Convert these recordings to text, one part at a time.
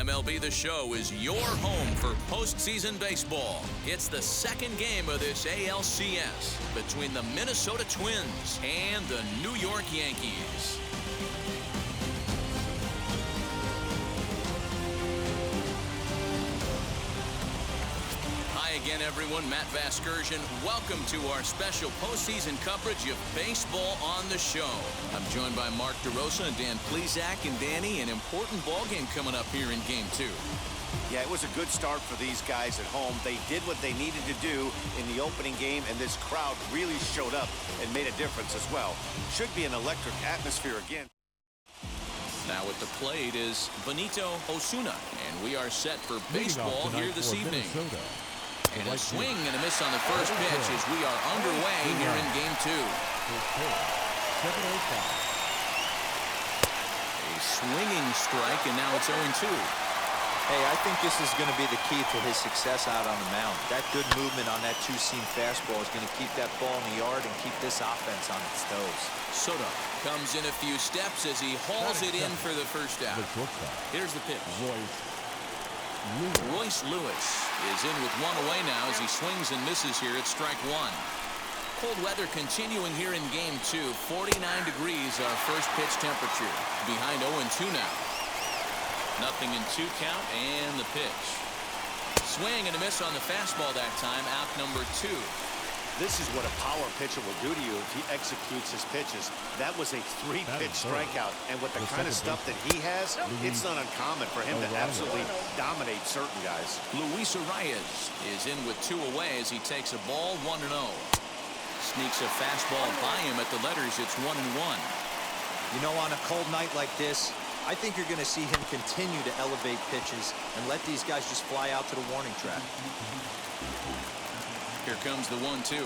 MLB The Show is your home for postseason baseball. It's the second game of this ALCS between the Minnesota Twins and the New York Yankees. Hi again, everyone. Matt Vasgersian. Welcome to our special postseason coverage of baseball on the show. I'm joined by Mark DeRosa and Dan Plesac. And Danny, an important ball game coming up here in Game 2. Yeah, it was a good start for these guys at home. They did what they needed to do in the opening game, and this crowd really showed up and made a difference as well. Should be an electric atmosphere again. Now at the plate is Benito Osuna, and we are set for baseball here this evening. And a swing and a miss on the first pitch as we are underway here in Game 2. A swinging strike, and now it's 0-2. Hey, I think this is going to be the key to his success out on the mound. That good movement on that two-seam fastball is going to keep that ball in the yard and keep this offense on its toes. Soto comes in a few steps as he hauls it in for the first out. Here's the pitch. Royce Lewis is in with one away now as he swings and misses here at strike one. Cold weather continuing here in Game 2. 49 degrees our first pitch temperature. Behind 0-2 now. Nothing in 2 count, and the pitch. Swing and a miss on the fastball that time. Out number 2. This is what a power pitcher will do to you if he executes his pitches. That was a 3-pitch strikeout, and with the kind of stuff that he has, it's not uncommon for him to absolutely dominate certain guys. Luis Arias is in with 2 away as he takes a ball 1-0. Sneaks a fastball by him at the letters. It's 1-1. You know, on a cold night like this, I think you're going to see him continue to elevate pitches and let these guys just fly out to the warning track. Here comes the 1-2.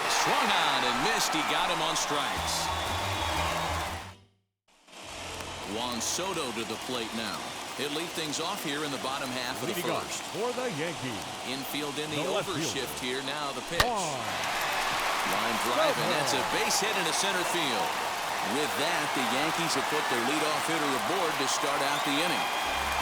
Swung on and missed. He got him on strikes. Juan Soto to the plate now. He'll lead things off here in the bottom half of the first. For the Yankees. Infield in the overshift here. Now the pitch. Line drive, and that's a base hit into center field. With that, the Yankees have put their leadoff hitter aboard to start out the inning.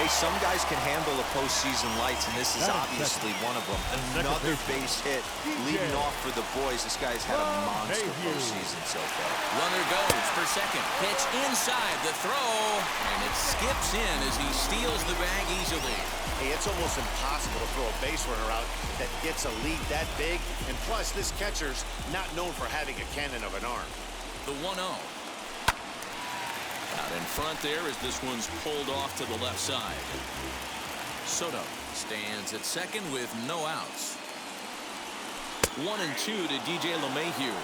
Hey, some guys can handle the postseason lights, and this is obviously one of them. Another base hit leading off for the boys. This guy's had a monster postseason so far. Runner goes for second. Pitch inside the throw, and it skips in as he steals the bag easily. Hey, it's almost impossible to throw a base runner out that gets a lead that big. And plus, this catcher's not known for having a cannon of an arm. The 1-0. Out in front there as this one's pulled off to the left side. Soto stands at second with no outs. 1-2 to DJ LeMahieu.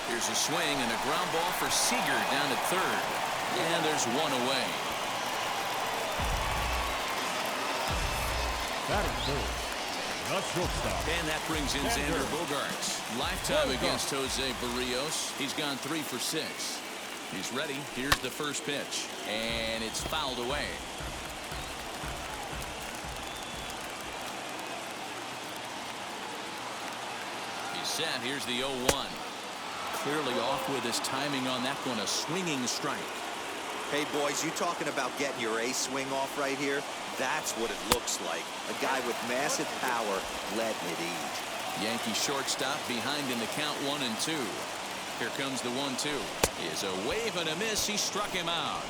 Here's a swing and a ground ball for Seager down at third. And there's one away. Batting third. And that brings in Xander Bogaerts. Lifetime against Jose Barrios. He's gone 3 for 6. He's ready. Here's the first pitch. And it's fouled away. He's set. Here's the 0-1. Clearly off with his timing on that one. A swinging strike. Hey, boys, you talking about getting your ace swing off right here? That's what it looks like. A guy with massive power letting it eat. Yankee shortstop behind in the count 1-2. Here comes the 1-2. Is a wave and a miss. He struck him out.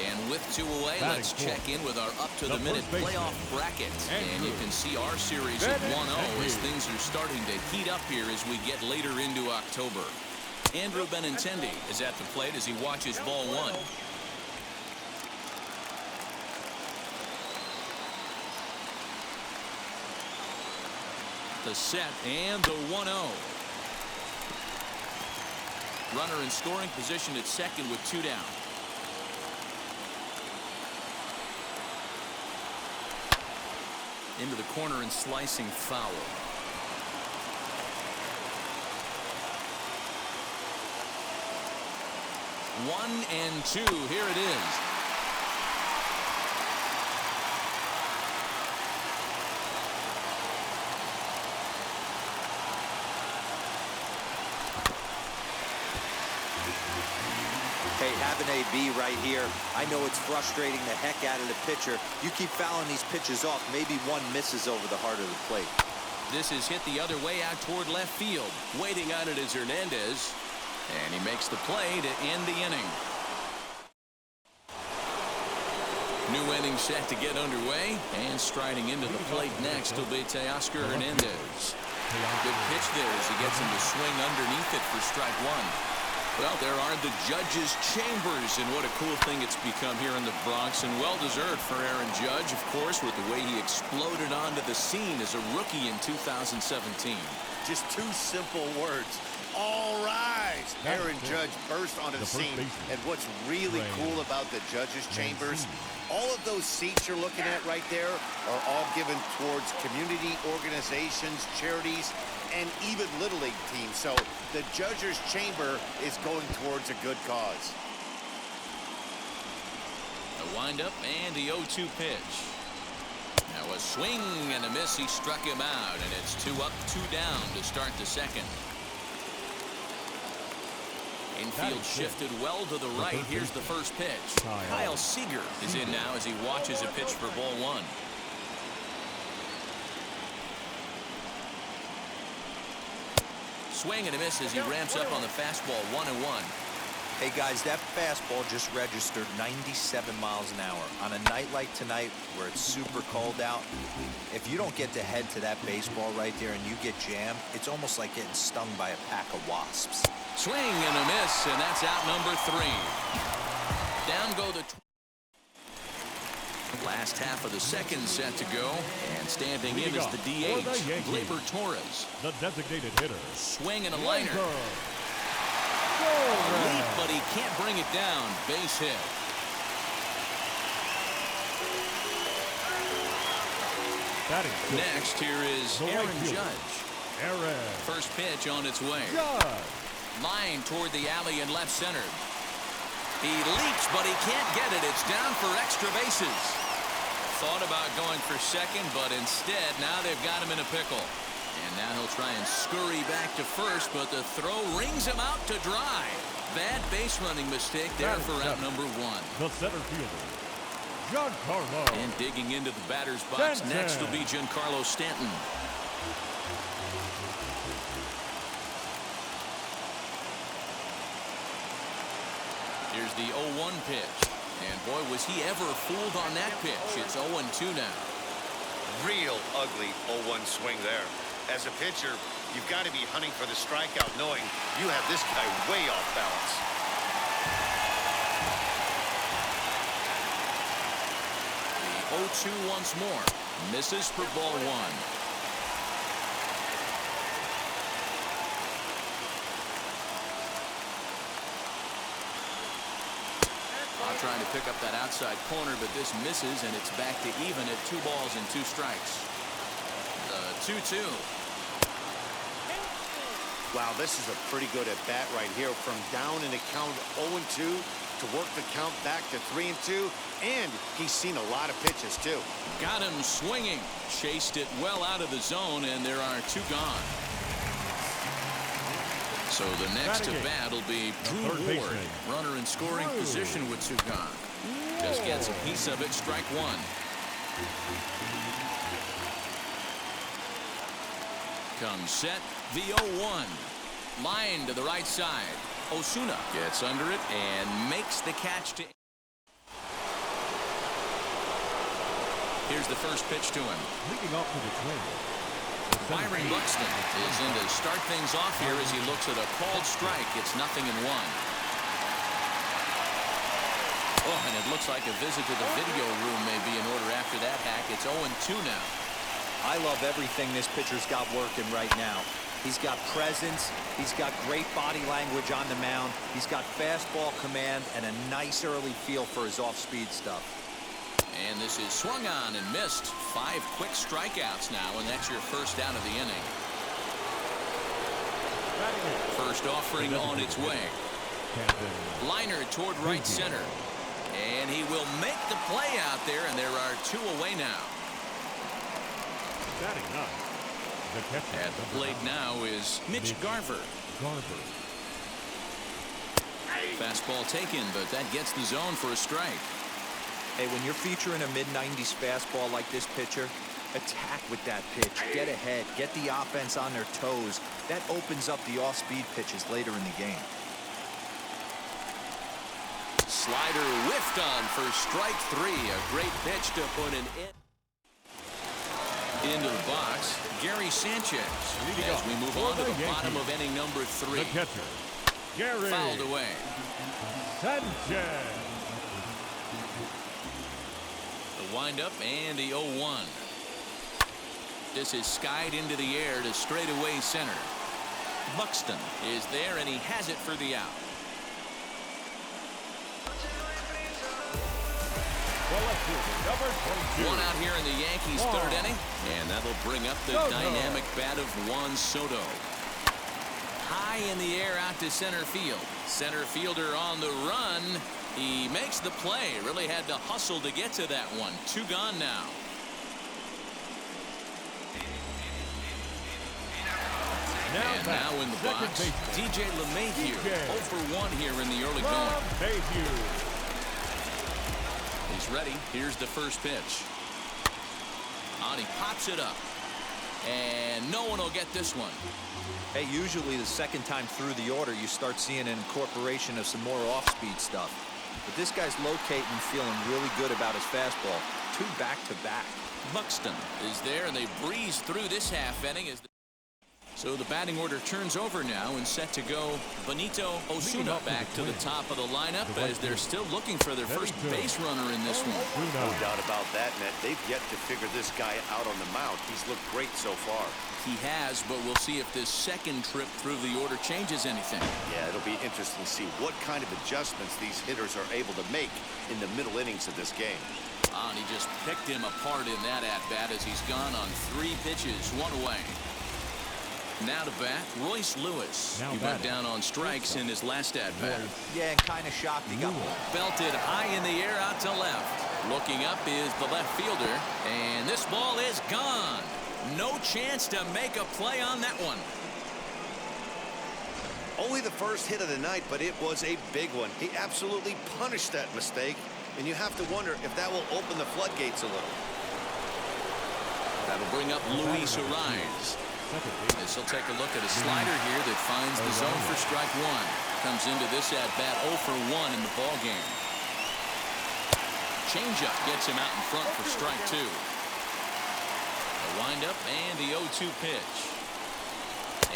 And with 2 away, let's check in with our up-to-the-minute playoff bracket. And you can see our series at 1-0 as things are starting to heat up here as we get later into October. Andrew Benintendi is at the plate as he watches ball 1. The set and the 1-0. Runner in scoring position at second with 2 down. Into the corner and slicing foul. 1-2. Here it is. Hey, have an AB right here. I know it's frustrating the heck out of the pitcher. You keep fouling these pitches off, maybe one misses over the heart of the plate. This is hit the other way out toward left field. Waiting on it is Hernandez. And he makes the play to end the inning. New inning set to get underway. And striding into the plate next will be Teoscar Hernandez. Good pitch there as he gets him to swing underneath it for strike one. Well, there are the judges' chambers, and what a cool thing it's become here in the Bronx, and well-deserved for Aaron Judge, of course, with the way he exploded onto the scene as a rookie in 2017. Just two simple words. All rise. Aaron Judge burst onto the scene. And what's really cool about the judges' chambers, all of those seats you're looking at right there are all given towards community organizations, charities, and even Little League teams. So the judges' chamber is going towards a good cause. A windup and the 0-2 pitch. Now a swing and a miss. He struck him out, and it's 2 up, 2 down to start the second. Infield shifted well to the right. Here's the first pitch. Kyle Seager is in now as he watches a pitch for ball one. Swing and a miss as he ramps up on the fastball. 1-1. Hey guys, that fastball just registered 97 miles an hour. On a night like tonight where it's super cold out, if you don't get to head to that baseball right there and you get jammed, it's almost like getting stung by a pack of wasps. Swing and a miss, and that's out number 3. Down go the last half of the second set to go, and standing in is the DH, Gleyber Torres. The designated hitter. Swing and a liner. A leap, but he can't bring it down. Base hit. Next, here is Aaron Judge. First pitch on its way. Line toward the alley in left center. He leaps, but he can't get it. It's down for extra bases. Thought about going for second, but instead, now they've got him in a pickle. And now he'll try and scurry back to first, but the throw rings him out to dry. Bad base running mistake there for out number 1. The center fielder, Giancarlo. And digging into the batter's box next will be Giancarlo Stanton. Here's the 0-1 pitch. And boy, was he ever fooled on that pitch. It's 0-2 now. Real ugly 0-1 swing there. As a pitcher, you've got to be hunting for the strikeout, knowing you have this guy way off balance. The 0-2 once more. Misses for ball 1. Trying to pick up that outside corner, but this misses, and it's back to even at 2 balls and 2 strikes. The 2-2. Wow, this is a pretty good at bat right here. From down in the count 0-2 to work the count back to 3-2, and he's seen a lot of pitches too. Got him swinging. Chased it well out of the zone, and there are 2 gone. So the next to bat will be Drew Ward. Runner in scoring position with 2 gone. Just gets a piece of it. Strike 1. Comes set. The 0-1. Line to the right side. Osuna gets under it and makes the catch to. Here's the first pitch to him. Leading off to the trail. Byron Buxton is in to start things off here as he looks at a called strike. It's 0-1. Oh, and it looks like a visit to the video room may be in order after that hack. It's 0-2 now. I love everything this pitcher's got working right now. He's got presence. He's got great body language on the mound. He's got fastball command and a nice early feel for his off-speed stuff. And this is swung on and missed. 5 quick strikeouts now, and that's your first out of the inning. First offering on its way. Liner toward right center. And he will make the play out there, and there are 2 away now. At the plate now is Mitch Garver. Fastball taken, but that gets the zone for a strike. Hey, when you're featuring a mid-90s fastball like this pitcher, attack with that pitch. Get ahead. Get the offense on their toes. That opens up the off-speed pitches later in the game. Slider whiffed on for strike 3. A great pitch to put an end. Into the box, Gary Sanchez. As we move on to the bottom of inning number 3. The catcher, Gary Fouled away. Sanchez. The windup and the 0-1. This is skied into the air to straightaway center. Buxton is there, and he has it for the out. One out here in the Yankees' third inning, and that'll bring up the dynamic bat of Juan Soto. High in the air out to center field. Center fielder on the run. He makes the play. Really had to hustle to get to that one. 2 gone now. And now in the box, DJ LeMahieu. 0 for 1 here in the early going. He's ready. Here's the first pitch. On, he pops it up. And no one will get this one. Hey, usually the second time through the order, you start seeing an incorporation of some more off-speed stuff. But this guy's locating, feeling really good about his fastball. 2 back-to-back. Buxton is there, and they breeze through this half inning. So the batting order turns over now, and set to go Benito Osuna back to the top of the lineup as they're still looking for their first base runner in this one. No doubt about that, Ned. They've yet to figure this guy out on the mound. He's looked great so far. He has, but we'll see if this second trip through the order changes anything. Yeah, it'll be interesting to see what kind of adjustments these hitters are able to make in the middle innings of this game. And he just picked him apart in that at-bat as he's gone on 3 pitches, 1 away. Now to bat, Royce Lewis. He went down on strikes in his last at-bat. Yeah, and kind of shocked he got one. Belted high in the air out to left. Looking up is the left fielder, and this ball is gone. No chance to make a play on that one. Only the first hit of the night, but it was a big one. He absolutely punished that mistake, and you have to wonder if that will open the floodgates a little. That'll bring up Luis Ariz. This will take a look at a slider here that finds the zone for strike 1. Comes into this at-bat 0 for 1 in the ball game. Changeup gets him out in front for strike 2. The windup and the 0-2 pitch.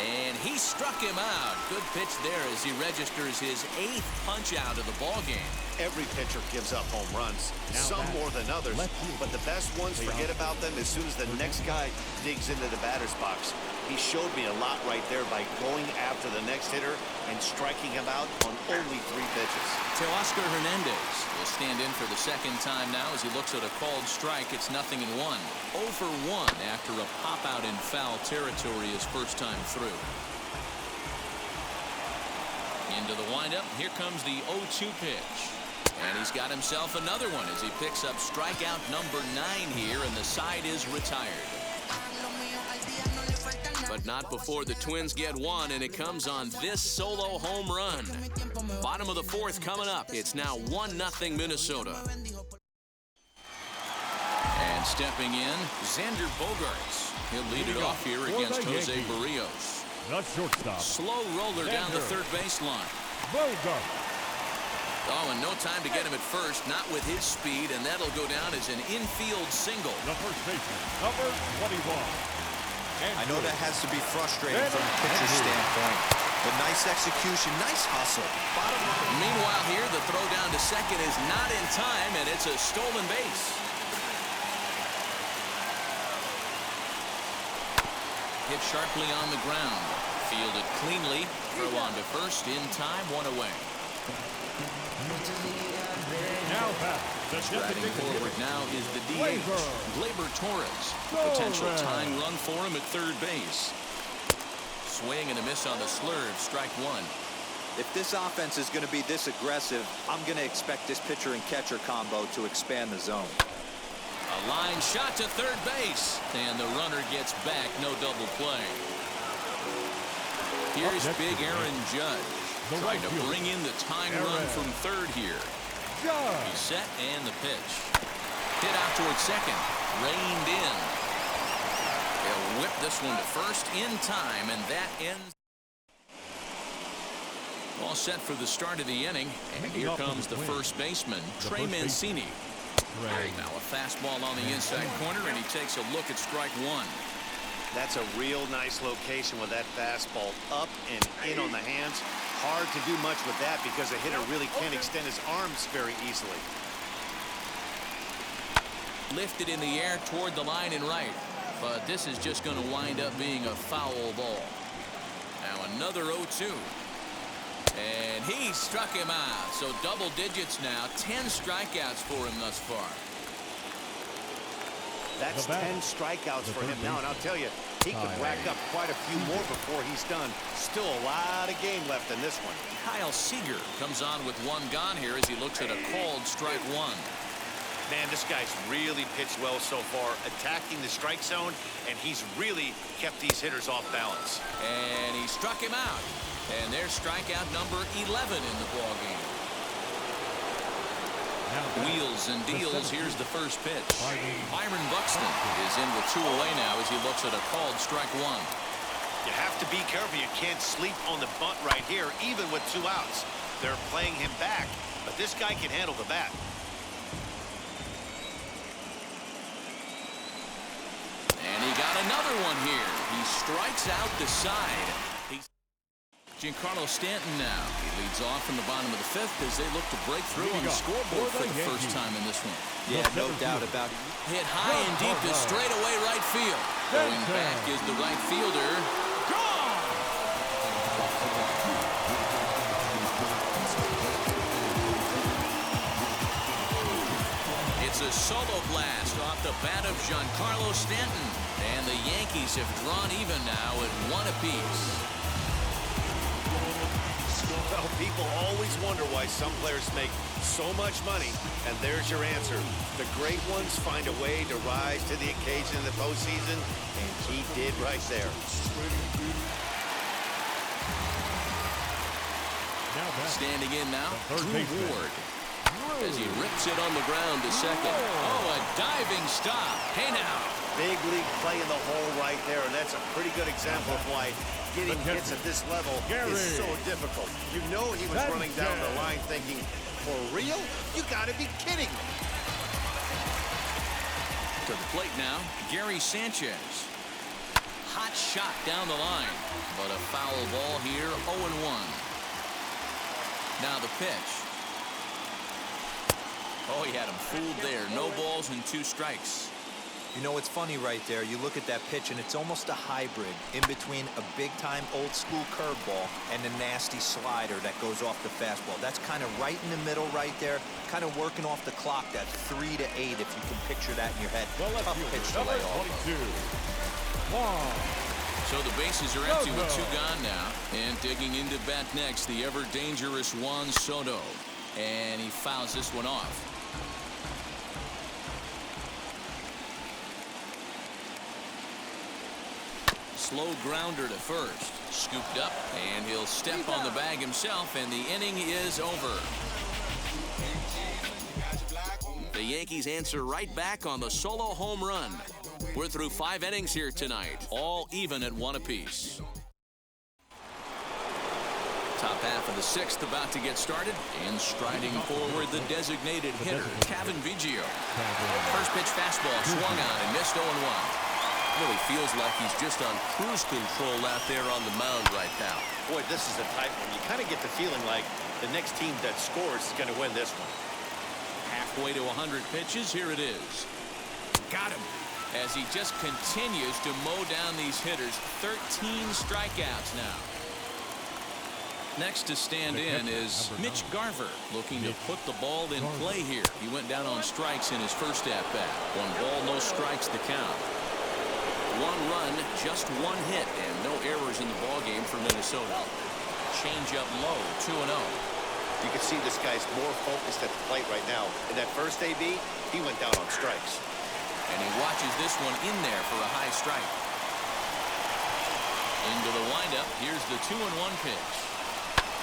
And he struck him out. Good pitch there as he registers his 8th punch out of the ball game. Every pitcher gives up home runs, some more than others, but the best ones forget about them as soon as the next guy digs into the batter's box. He showed me a lot right there by going after the next hitter and striking him out on only 3 pitches. Teoscar Hernandez will stand in for the second time now as he looks at a called strike. It's 0-1. 0 for 1 after a pop out in foul territory his first time through. Into the windup. Here comes the 0-2 pitch. And he's got himself another one as he picks up strikeout number 9 here, and the side is retired. But not before the Twins get one, and it comes on this solo home run. Bottom of the 4th coming up. It's now 1-0 Minnesota. And stepping in, Xander Bogaerts. He'll lead it off here against Jose Barrios. The shortstop. Slow roller down the third baseline. Bogaerts. Oh, and no time to get him at first, not with his speed, and that'll go down as an infield single. The first baseman, number 21. I know that has to be frustrating from a pitcher's standpoint, but nice execution, nice hustle. Bottom line. Meanwhile here, the throw down to second is not in time, and it's a stolen base. Hit sharply on the ground. Fielded cleanly. Throw on to first in time, 1 away. Now back. Striding forward now is the DH, Gleyber Torres. Potential tying run for him at third base. Swing and a miss on the slurve, strike 1. If this offense is going to be this aggressive, I'm going to expect this pitcher and catcher combo to expand the zone. A line shot to third base, and the runner gets back, no double play. Here's big Aaron Judge. Trying to bring in the tying run from third here. He's set and the pitch. Hit out towards second. Reined in. He'll whip this one to first in time, and that ends. All set for the start of the inning. And here comes the first baseman, Trey Mancini. Now a fastball on the inside corner, and he takes a look at strike one. That's a real nice location with that fastball up and in on the hands. Hard to do much with that because a hitter really can't extend his arms very easily. Lifted in the air toward the line and right, but this is just going to wind up being a foul ball. Now another 0-2. And he struck him out. So double digits now. 10 strikeouts for him thus far. That's 10 strikeouts for him now, and I'll tell you, he could rack up quite a few more before he's done. Still a lot of game left in this one. Kyle Seager comes on with one gone here as he looks at a called strike one. Man, this guy's really pitched well so far, attacking the strike zone, and he's really kept these hitters off balance. And he struck him out. And there's strikeout number 11 in the ballgame. Wheels and deals. Here's the first pitch. Byron Buxton is in with 2 away now as he looks at a called strike one. You have to be careful. You can't sleep on the bunt right here, even with 2 outs. They're playing him back, but this guy can handle the bat. And he got another one here. He strikes out the side. Giancarlo Stanton now. He leads off in the bottom of the 5th as they look to break through on the scoreboard for the first time in this one. Yeah, no doubt about it. Hit high and deep to straightaway right field. Going back is the right fielder. Gone! It's a solo blast off the bat of Giancarlo Stanton. And the Yankees have drawn even now at 1 apiece. Well, people always wonder why some players make so much money, and there's your answer. The great ones find a way to rise to the occasion in the postseason, and he did right there. Standing in now, Drew Ward. As he rips it on the ground to second. Oh, a diving stop. Hey now. Big league play in the hole right there, and that's a pretty good example of why getting hits at this level is so difficult. You know he was running down the line thinking, for real? You gotta be kidding me. To the plate now, Gary Sanchez. Hot shot down the line, but a foul ball here, 0-1. Now the pitch. Oh, he had him fooled there. No balls and 2 strikes. You know, it's funny right there. You look at that pitch, and it's almost a hybrid in between a big-time old-school curveball and a nasty slider that goes off the fastball. That's kind of right in the middle right there, kind of working off the clock, that 3 to 8, if you can picture that in your head. Tough pitch to lay off. So the bases are empty with 2 gone now. And digging into bat next, the ever-dangerous Juan Soto. And he fouls this one off. Slow grounder to first. Scooped up, and he'll step on the bag himself, and the inning is over. The Yankees answer right back on the solo home run. We're through 5 innings here tonight, all even at 1 apiece. Top half of the 6th about to get started, and striding forward the designated hitter, Kevin Biggio. First pitch fastball swung on and missed 0-1. Really feels like he's just on cruise control out there on the mound right now. Boy, this is a tight one. You kind of get the feeling like the next team that scores is going to win this one. Halfway to 100 pitches, here it is. Got him. As he just continues to mow down these hitters. 13 strikeouts now. Next to stand in is Mitch Garver, looking to put the ball in play here. He went down on strikes in his first at-bat. 1 ball, no strikes the count. 1 run, just 1 hit, and no errors in the ballgame for Minnesota. Change up low, 2-0. You can see this guy's more focused at the plate right now. In that first AB, he went down on strikes. And he watches this one in there for a high strike. Into the windup, here's the 2-1 pitch.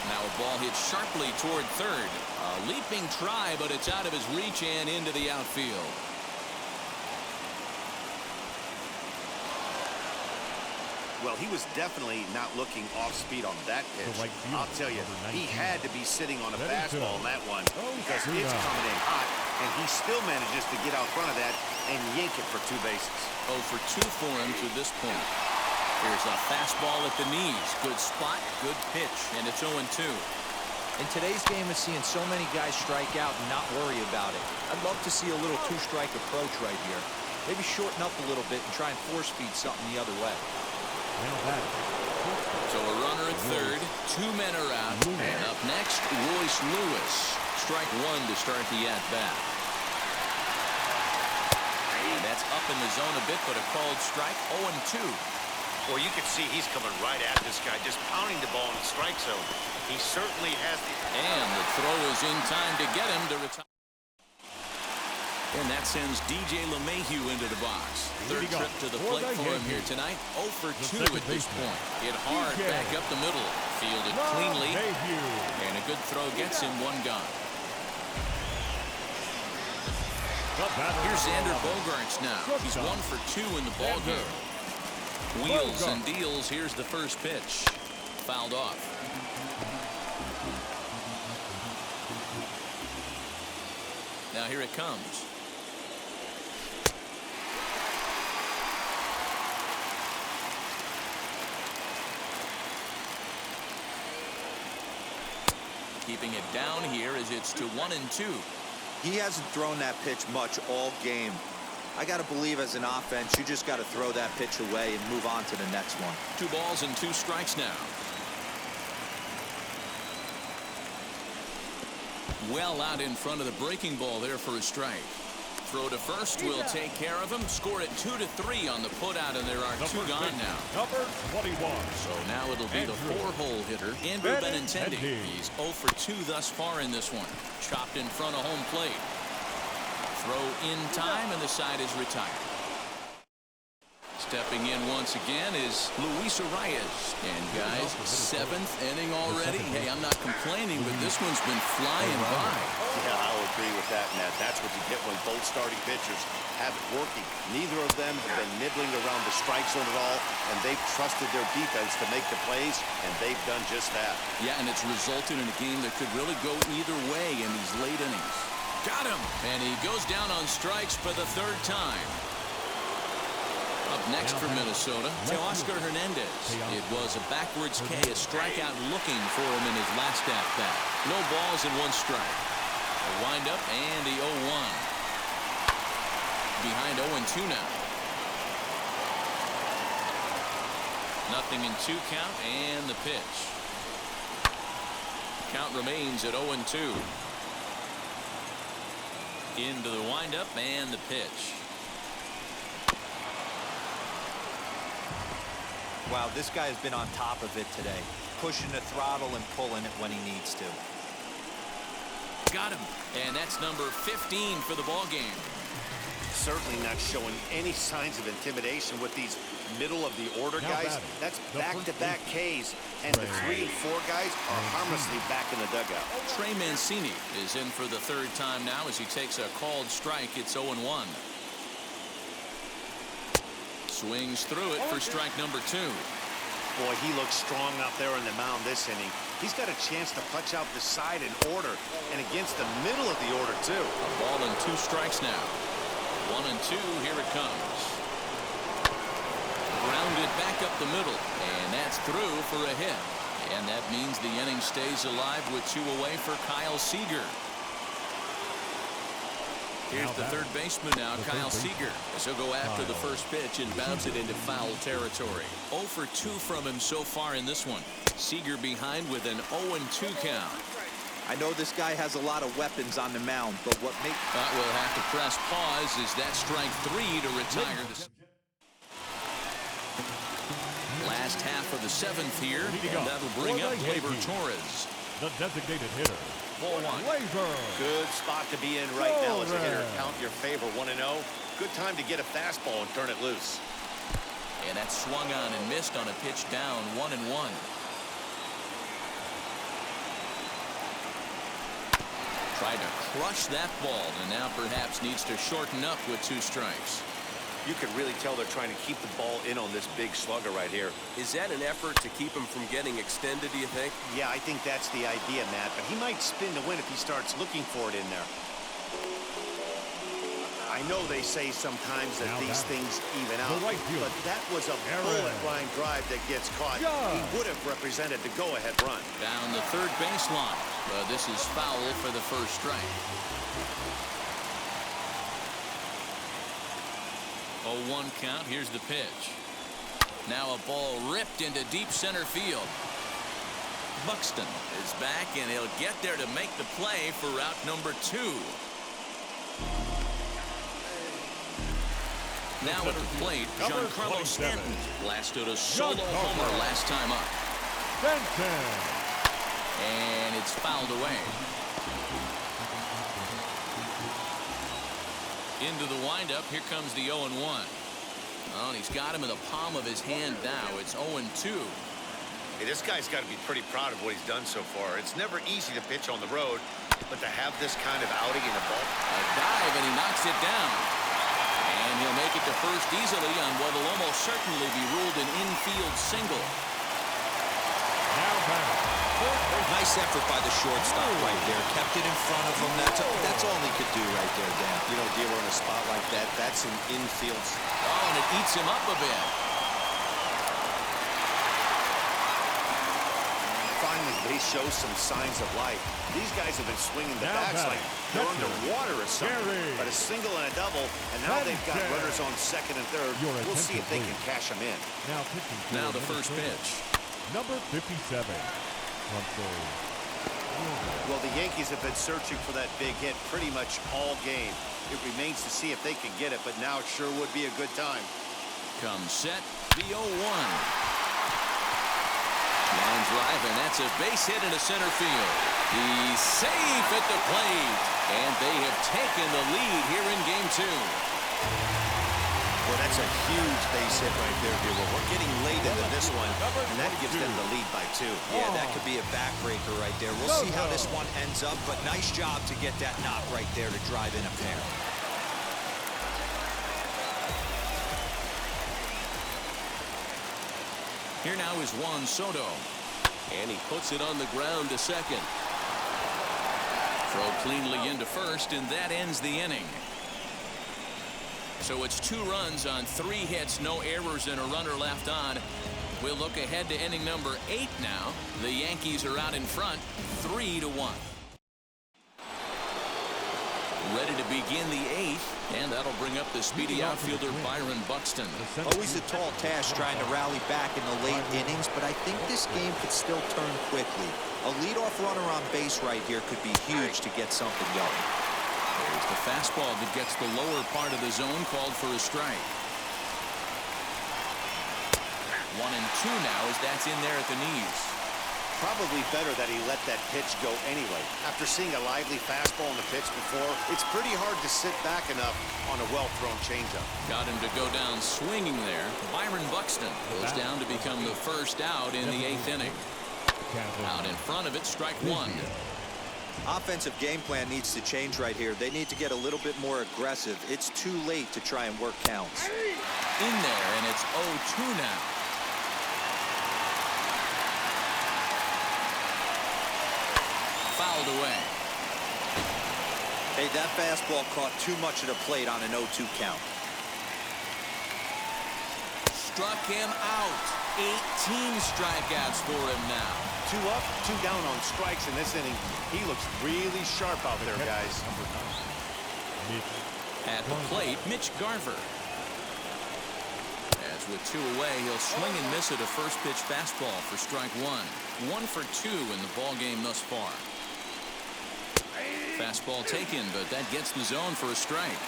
Now a ball hit sharply toward third. A leaping try, but it's out of his reach and into the outfield. Well, he was definitely not looking off speed on that pitch. I'll tell you, he had to be sitting on a fastball on that one because it's coming in hot, and he still manages to get out front of that and yank it for 2 bases. 0 for 2 for him to this point. Here's a fastball at the knees. Good spot, good pitch, and it's 0-2. In today's game of seeing so many guys strike out and not worry about it, I'd love to see a little 2-strike approach right here. Maybe shorten up a little bit and try and force feed something the other way. So a runner at third, 2 men are out, and up next, Royce Lewis. Strike 1 to start the at-bat. And that's up in the zone a bit, but a called strike, 0-2. Well, you can see he's coming right at this guy, just pounding the ball in the strike zone. He certainly has the... And the throw is in time to get him to retire. And that sends DJ LeMahieu into the box. Third trip to the plate for him here tonight. 0 for 2 at this point. Hit hard back up the middle. Fielded cleanly. And a good throw gets him 1 gone. Here's Xander Bogaerts now. He's 1 for 2 in the ballgame. Wheels and deals. Here's the first pitch. Fouled off. Now here it comes. Keeping it down here as it's to 1-2. He hasn't thrown that pitch much all game. I got to believe as an offense, you just got to throw that pitch away and move on to the next one. 2 balls and 2 strikes now. Well out in front of the breaking ball there for a strike. Throw to first will take care of him. Score it 2-3 on the putout, and there are 2 gone now. Number 21. So now it'll be the 4-hole hitter, Andrew Benintendi. He's 0 for 2 thus far in this one. Chopped in front of home plate. Throw in time, and the side is retired. Stepping in once again is Luis Arias. And guys, 7th inning already. Hey, I'm not complaining, but this one's been flying by. Yeah, I'll agree with that, Matt. That's what you get when both starting pitchers have it working. Neither of them have been nibbling around the strike zone at all, and they've trusted their defense to make the plays, and they've done just that. Yeah, and it's resulted in a game that could really go either way in these late innings. Got him! And he goes down on strikes for the 3rd time. Up next for Minnesota, Teoscar Hernandez. It was a backwards K, a strikeout looking for him in his last at-bat. No balls and 1 strike. A windup and the 0-1. Behind 0-2 now. Nothing in 2 count and the pitch. Count remains at 0-2. Into the windup and the pitch. Wow, this guy has been on top of it today. Pushing the throttle and pulling it when he needs to. Got him. And that's number 15 for the ball game. Certainly not showing any signs of intimidation with these middle-of-the-order guys. That's back-to-back Ks, and the 3 and 4 guys are harmlessly back in the dugout. Trey Mancini is in for the 3rd time now as he takes a called strike. It's 0-1. Swings through it for strike number 2. Boy, he looks strong out there on the mound this inning. He's got a chance to punch out the side in order, and against the middle of the order, too. A ball and 2 strikes now. 1-2, here it comes. Grounded back up the middle, and that's through for a hit. And that means the inning stays alive with 2 away for Kyle Seager. Here's the 3rd baseman now, Kyle Seager. As he'll go after the first pitch and bounce it into foul territory. 0 for 2 from him so far in this one. Seager behind with an 0-2 count. I know this guy has a lot of weapons on the mound, but what makes... We'll have to press pause. Is that strike 3 to retire the... Last half of the 7th here, and that'll bring up Gleyber Torres. The designated hitter. 4-1. Good spot to be in right now as a hitter. Count your favor, 1-0. Good time to get a fastball and turn it loose. And that swung on and missed on a pitch down, 1-1. Tried to crush that ball, and now perhaps needs to shorten up with 2 strikes. You can really tell they're trying to keep the ball in on this big slugger right here. Is that an effort to keep him from getting extended, do you think? Yeah, I think that's the idea, Matt, but he might spin to win if he starts looking for it in there. I know they say sometimes that these things even out, but that was a bullet line drive that gets caught. He would have represented the go-ahead run. Down the third baseline. This is foul for the first strike. 0-1 count. Here's the pitch. Now a ball ripped into deep center field. Buxton is back, and he'll get there to make the play for route number 2. Now at the plate, Giancarlo Stanton blasted a solo homer last time up. And it's fouled away. Into the windup. Here comes the 0-1. Oh, and he's got him in the palm of his hand now. It's 0-2. Hey, this guy's got to be pretty proud of what he's done so far. It's never easy to pitch on the road, but to have this kind of outing in the ball. A dive, and he knocks it down. And he'll make it to first easily on what will almost certainly be ruled an infield single. Nice effort by the shortstop right there. Kept it in front of him. That's all he could do right there, Dan. You know, dealer in a spot like that, that's an infield. Oh, and it eats him up a bit. Finally, they show some signs of life. These guys have been swinging the bats like they're underwater or something. But a single and a double, and now they've got runners on second and third. We'll see if they can cash them in. Now the first pitch. Number 57. Well, the Yankees have been searching for that big hit pretty much all game. It remains to see if they can get it, but now it sure would be a good time. Comes set, the 0-1. Line drive, and that's a base hit into center field. He's safe at the plate, and they have taken the lead here in game 2. Well, that's a huge base hit right there, Bueller. We're getting late into this one, and that gives them the lead by 2. Yeah, that could be a backbreaker right there. We'll see how this one ends up, but nice job to get that knock right there to drive in a pair. Here now is Juan Soto, and he puts it on the ground to second. Throw cleanly into first, and that ends the inning. So it's 2 runs on 3 hits, no errors, and a runner left on. We'll look ahead to inning number 8 now. The Yankees are out in front, 3-1. Ready to begin the 8th, and that'll bring up the speedy outfielder Byron Buxton. Always a tall task trying to rally back in the late innings, but I think this game could still turn quickly. A leadoff runner on base right here could be huge to get something going. There's the fastball that gets the lower part of the zone, called for a strike. 1-2 now as that's in there at the knees. Probably better that he let that pitch go anyway. After seeing a lively fastball in the pitch before, it's pretty hard to sit back enough on a well-thrown changeup. Got him to go down swinging there. Byron Buxton goes down to become the first out in the 8th inning. Out in front of it, strike 1. Offensive game plan needs to change right here. They need to get a little bit more aggressive. It's too late to try and work counts. In there, and it's 0-2 now. Fouled away. Hey, that fastball caught too much of the plate on an 0-2 count. Struck him out. 18 strikeouts for him now. 2 up, 2 down on strikes in this inning. He looks really sharp out there, guys. At the plate, Mitch Garver. As with 2 away, he'll swing and miss at a first pitch fastball for strike 1. 1 for 2 in the ball game thus far. Fastball taken, but that gets the zone for a strike.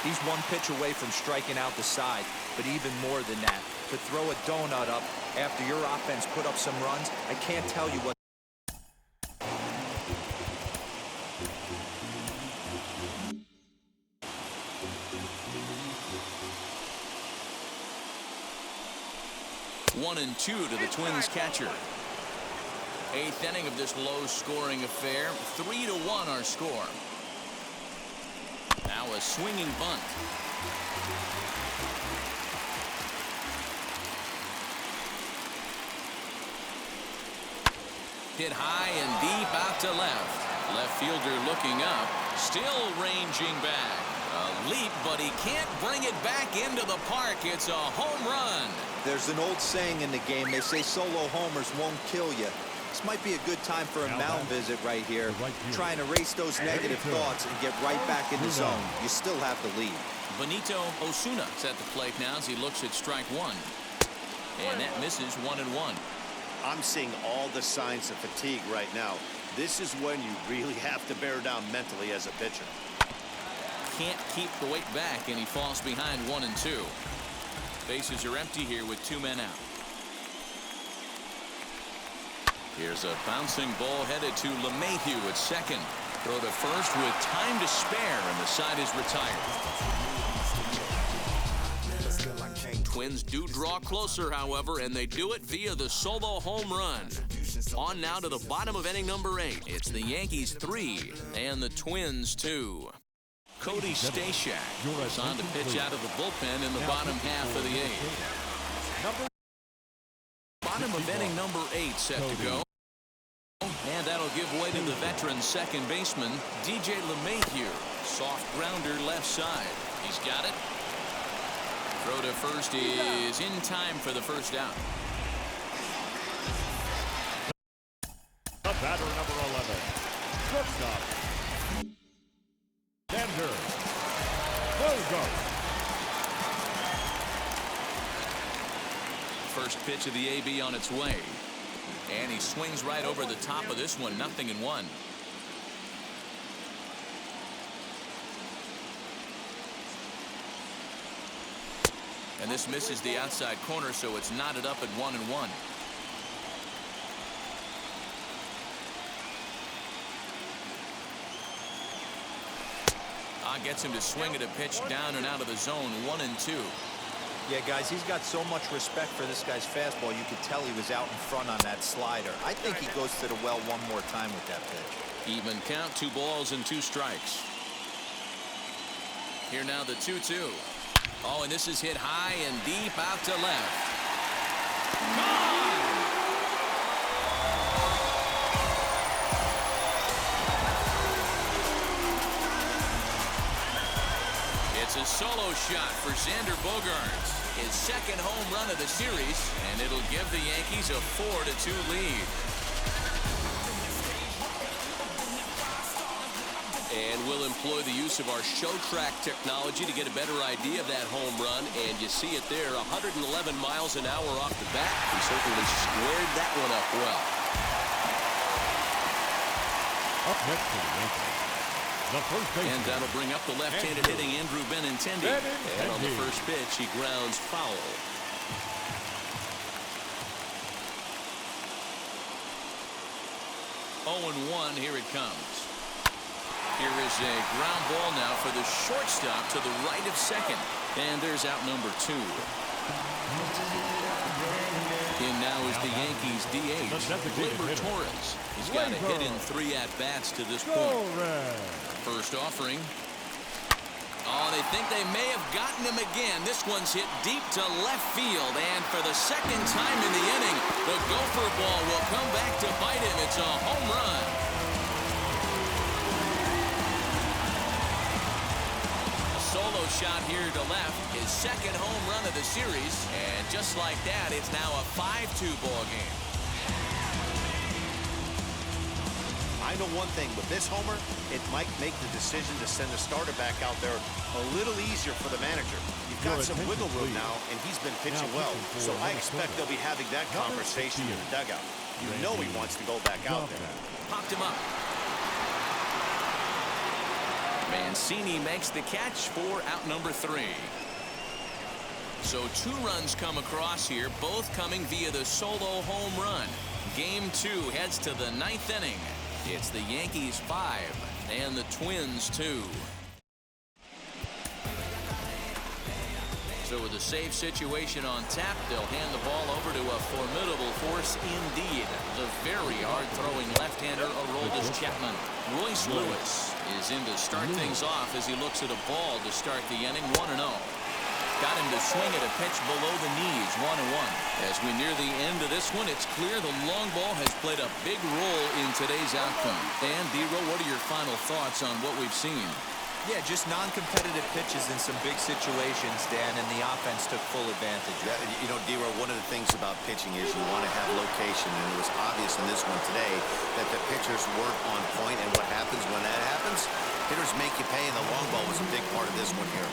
He's 1 pitch away from striking out the side, but even more than that, to throw a donut up after your offense put up some runs, I can't tell you what. One and 2 to the Twins catcher. Eighth inning of this low-scoring affair. 3-1 our score. Now a swinging bunt. Hit high and deep out to left. Left fielder looking up. Still ranging back. A leap, but he can't bring it back into the park. It's a home run. There's an old saying in the game. They say solo homers won't kill you. This might be a good time for a mound visit right here. Try and erase those negative thoughts and get right back in the zone. You still have the lead. Benito Osuna's at the plate now as he looks at strike one. And that misses 1-1. I'm seeing all the signs of fatigue right now. This is when you really have to bear down mentally as a pitcher. Can't keep the weight back, and he falls behind 1-2. Bases are empty here with 2 men out. Here's a bouncing ball headed to LeMahieu at second. Throw to first with time to spare, and the side is retired. Twins do draw closer, however, and they do it via the solo home run. On now to the bottom of inning number 8. It's the Yankees 3 and the Twins 2. Cody Stashak is on to pitch out of the bullpen in the bottom half of the 8th. Bottom of inning number 8 set to go. And that'll give way to the veteran second baseman, DJ LeMahieu. Soft grounder left side. He's got it. Throw to first is in time for the first out. The batter, number 11, shortstop, Xander Bogaerts. First pitch of the AB on its way. And he swings right over the top of this one. 0-1. And this misses the outside corner, so it's knotted up at 1-1. Gets him to swing at a pitch down and out of the zone. 1-2. Yeah, guys, he's got so much respect for this guy's fastball. You could tell he was out in front on that slider. I think he goes to the well one more time with that pitch. Even count, 2 balls and 2 strikes. Here now the 2-2. Oh, and this is hit high and deep out to left. Gone! It's a solo shot for Xander Bogaerts. His second home run of the series, and it'll give the Yankees a 4-2 lead. And we'll employ the use of our show track technology to get a better idea of that home run. And you see it there, 111 miles an hour off the bat. He certainly squared that one up well. Up next to the Yankees, the first baseman. And that'll bring up the left-handed hitting Andrew Benintendi. And on the first pitch, he grounds foul. Oh, 1, here it comes. Here is a ground ball now for the shortstop to the right of second. And there's out number 2. In now is the Yankees DH, Gleyber Torres. He's got a hit in 3 at-bats to this point. First offering. Oh, they think they may have gotten him again. This one's hit deep to left field. And for the second time in the inning, the gopher ball will come back to bite him. It's a home run. Solo shot here to left, his second home run of the series, and just like that, it's now a 5-2 ball game. I know one thing, with this homer, it might make the decision to send the starter back out there a little easier for the manager. You've got some wiggle room now, and he's been pitching well, so I expect they'll be having that conversation in the dugout. You know he wants to go back out there. Popped him up. Mancini makes the catch for out number 3. So 2 runs come across here, both coming via the solo home run. Game 2 heads to the 9th inning. It's the Yankees 5 and the Twins 2. So with a safe situation on tap, they'll hand the ball over to a formidable force indeed. The very hard-throwing left-hander Aroldis Chapman. Royce Lewis is in to start things off as he looks at a ball to start the inning. 1-0. Got him to swing at a pitch below the knees. 1-1. As we near the end of this one, it's clear the long ball has played a big role in today's outcome. And D-Row, what are your final thoughts on what we've seen? Yeah, just non-competitive pitches in some big situations, Dan, and the offense took full advantage. Yeah, you know, D-Row, one of the things about pitching is you want to have location, and it was obvious in this one today that the pitchers weren't on point, and what happens when that happens? Hitters make you pay, and the long ball was a big part of this one here.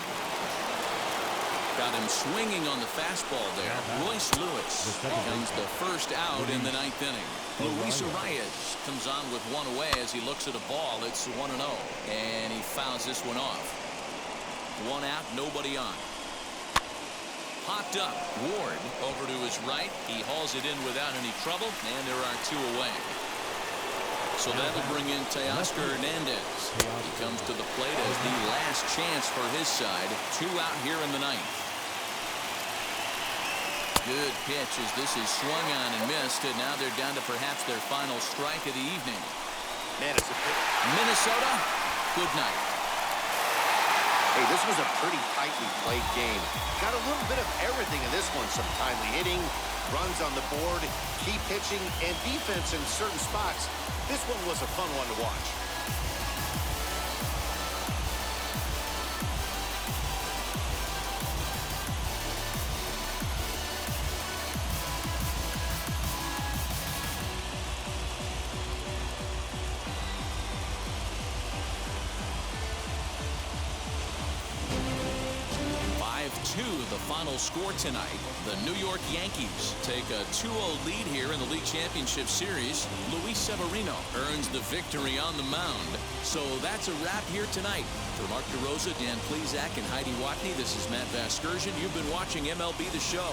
Got him swinging on the fastball there. Royce Lewis becomes the first out in the ninth inning. Luis Arias comes on with one away as he looks at a ball. It's 1-0, and he fouls this one off. One out, nobody on. Popped up. Ward over to his right. He hauls it in without any trouble, and there are two away. So that'll bring in Teoscar Hernandez. He comes to the plate as the last chance for his side. Two out here in the ninth. Good pitch as this is swung on and missed, and now they're down to perhaps their final strike of the evening. Man, it's a Minnesota, good night. Hey, this was a pretty tightly played game. Got a little bit of everything in this one. Some timely hitting, runs on the board, key pitching, and defense in certain spots. This one was a fun one to watch. 5-2 the final score tonight. The New York Yankees take a 2-0 lead here in the League Championship Series. Luis Severino earns the victory on the mound. So that's a wrap here tonight. For Mark DeRosa, Dan Plesac, and Heidi Watney, this is Matt Vasgersian. You've been watching MLB The Show.